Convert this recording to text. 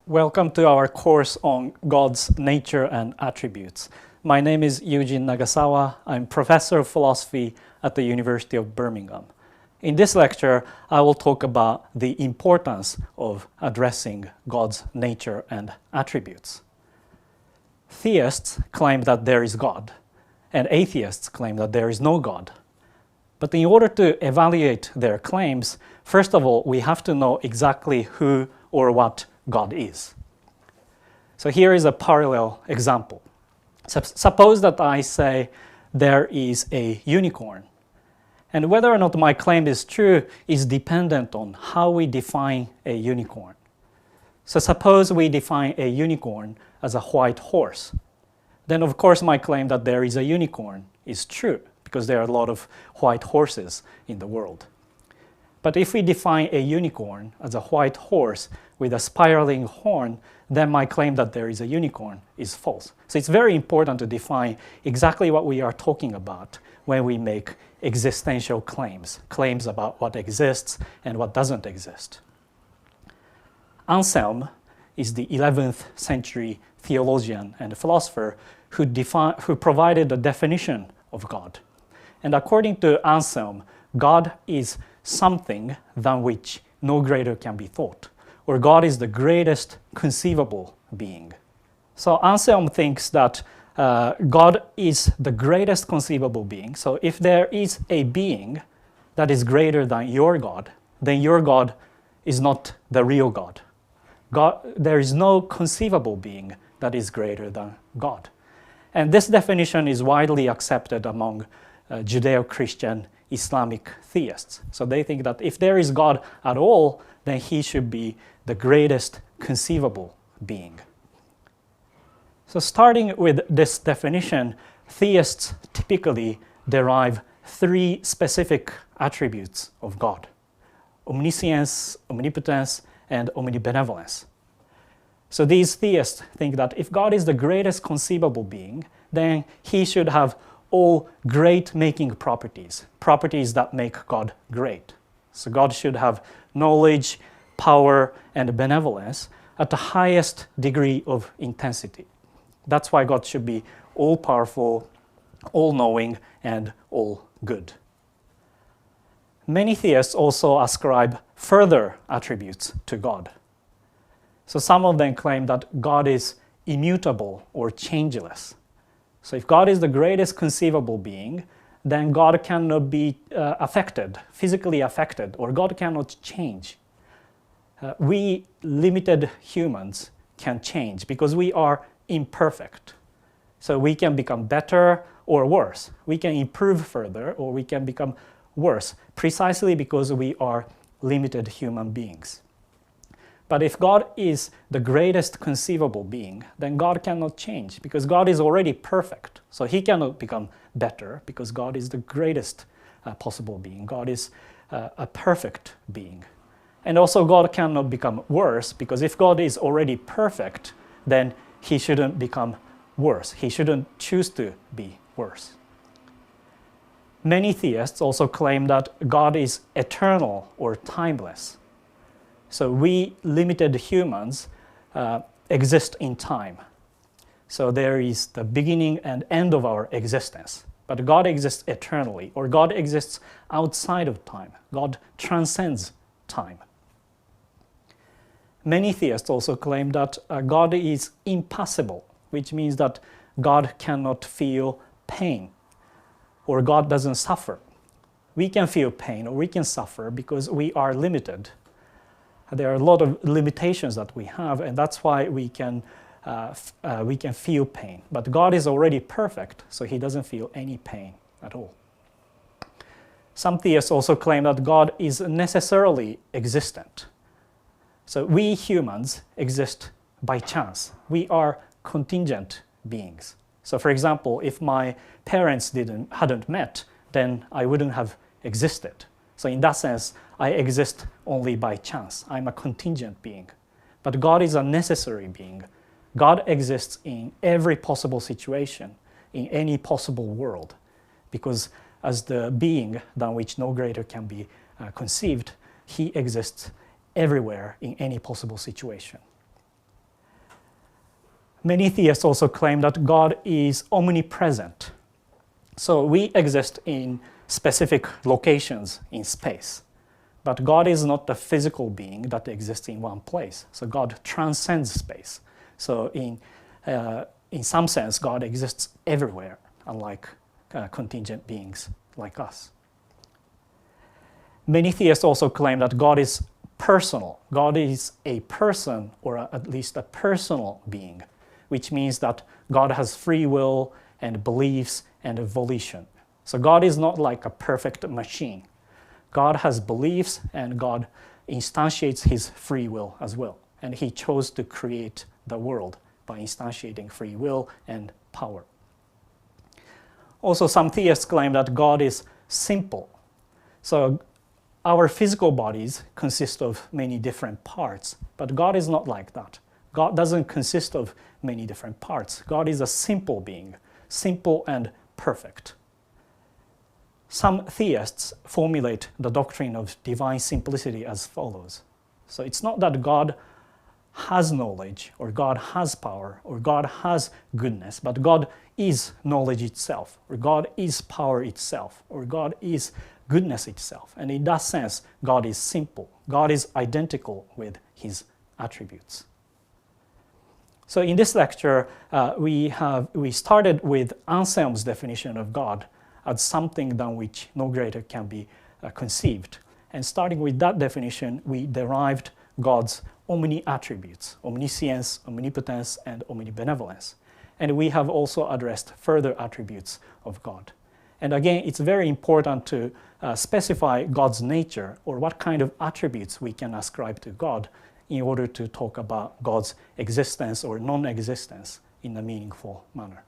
Welcome to our course on God's nature and attributes. My name is Yujin Nagasawa. I'm professor of philosophy at the University of Birmingham. In this lecture, I will talk about the importance of addressing God's nature and attributes. Theists claim that there is God, and atheists claim that there is no God. But in order to evaluate their claims, first of all, we have to know exactly who or what God is. So here is a parallel example. Suppose that I say there is a unicorn, and whether or not my claim is true is dependent on how we define a unicorn. So suppose we define a unicorn as a white horse. Then of course my claim that there is a unicorn is true, because there are a lot of white horses in the world. But if we define a unicorn as a white horse with a spiraling horn, then my claim that there is a unicorn is false. So it's very important to define exactly what we are talking about when we make existential claims about what exists and what doesn't exist. Anselm is the 11th century theologian and philosopher who provided a definition of God. And according to Anselm, God is something than which no greater can be thought, or God is the greatest conceivable being. So Anselm thinks that God is the greatest conceivable being. So if there is a being that is greater than your God, then your God is not the real God. There is no conceivable being that is greater than God. And this definition is widely accepted among Judeo-Christian Islamic theists. So they think that if there is God at all, then he should be the greatest conceivable being. So starting with this definition, theists typically derive three specific attributes of God: omniscience, omnipotence, and omnibenevolence. So these theists think that if God is the greatest conceivable being, then he should have all great-making properties that make God great. So God should have knowledge, power, and benevolence at the highest degree of intensity. That's why God should be all-powerful, all-knowing, and all-good. Many theists also ascribe further attributes to God. So some of them claim that God is immutable or changeless. So if God is the greatest conceivable being, then God cannot be physically affected, or God cannot change. We limited humans can change because we are imperfect. So we can become better or worse. We can improve further or we can become worse, precisely because we are limited human beings. But if God is the greatest conceivable being, then God cannot change because God is already perfect. So he cannot become better because God is the greatest possible being. God is a perfect being. And also God cannot become worse because if God is already perfect, then he shouldn't become worse. He shouldn't choose to be worse. Many theists also claim that God is eternal or timeless. So we limited humans exist in time. So there is the beginning and end of our existence. But God exists eternally, or God exists outside of time. God transcends time. Many theists also claim that God is impassible, which means that God cannot feel pain, or God doesn't suffer. We can feel pain or we can suffer because we are limited. There are a lot of limitations that we have, and that's why we can feel pain. But God is already perfect, so he doesn't feel any pain at all. Some theists also claim that God is necessarily existent. So we humans exist by chance. We are contingent beings. So for example, if my parents hadn't met, then I wouldn't have existed. So in that sense, I exist only by chance. I'm a contingent being. But God is a necessary being. God exists in every possible situation, in any possible world, because as the being than which no greater can be conceived, he exists everywhere in any possible situation. Many theists also claim that God is omnipresent. So we exist in specific locations in space. But God is not a physical being that exists in one place. So God transcends space. So in some sense, God exists everywhere, unlike contingent beings like us. Many theists also claim that God is personal. God is a person, or at least a personal being, which means that God has free will and beliefs and volition. So God is not like a perfect machine. God has beliefs, and God instantiates his free will as well. And he chose to create the world by instantiating free will and power. Also, some theists claim that God is simple. So our physical bodies consist of many different parts, but God is not like that. God doesn't consist of many different parts. God is a simple being, simple and perfect. Some theists formulate the doctrine of divine simplicity as follows. So it's not that God has knowledge, or God has power, or God has goodness, but God is knowledge itself, or God is power itself, or God is goodness itself. And in that sense, God is simple. God is identical with his attributes. So in this lecture, we started with Anselm's definition of God as something than which no greater can be conceived. And starting with that definition, we derived God's omni attributes, omniscience, omnipotence, and omnibenevolence. And we have also addressed further attributes of God. And again, it's very important to specify God's nature, or what kind of attributes we can ascribe to God, in order to talk about God's existence or non-existence in a meaningful manner.